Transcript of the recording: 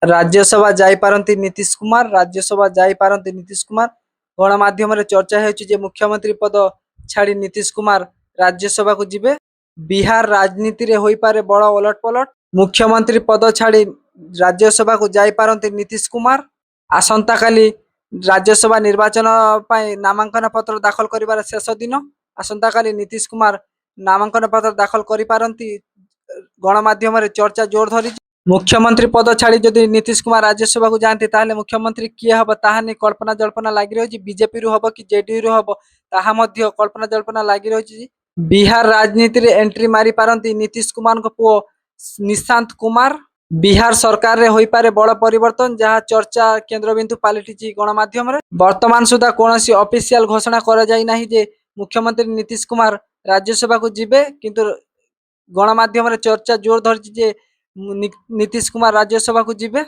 राज्यसभा जाइपारती नीतीश कुमार राज्यसभा जाइपारती नीतीश कुमार गणमाध्यम चर्चा होची मुख्यमंत्री पद छाड़ी नीतीश कुमार राज्यसभा को जिबे। बिहार राजनीति रे होई पारे बड़ ओलट पलट। मुख्यमंत्री पद छाड़ी राज्यसभा को जाइपारती नीतीश कुमार। आसंता काली राज्यसभा निर्वाचन पाई नामांकन पत्र दाखल करिवार शेष दिन। आसंता काली नीतीश कुमार नामांकन पत्र दाखल करि पारंती गणमाध्यम चर्चा जोर धरी। मुख्यमंत्री पद छाड़ी जदि नीतीश कुमार राज्यसभा को जाती ताहले मुख्यमंत्री किए हम ताहा नहीं कल्पना जल्पना लगी रही। बीजेपी रु हम कि जेडीयू हम ताहा मध्य कल्पना जल्पना लगी रही। बिहार राजनीति रे एंट्री मारी पारंती नीतीश कुमार को पुओ निशांत कुमार। बिहार सरकार रे होई पारे बड़ परिवर्तन जहाँ चर्चा केंद्रबिंदु पलटि गणमाध्यम वर्तमान सुधा कौन ऑफिशियल घोषणा करा जाई नाही जे मुख्यमंत्री नीतीश कुमार राज्यसभा को जिबे, किंतु गणमाध्यम चर्चा जोर धरछि जे नीतीश कुमार राज्यसभा को जिबे।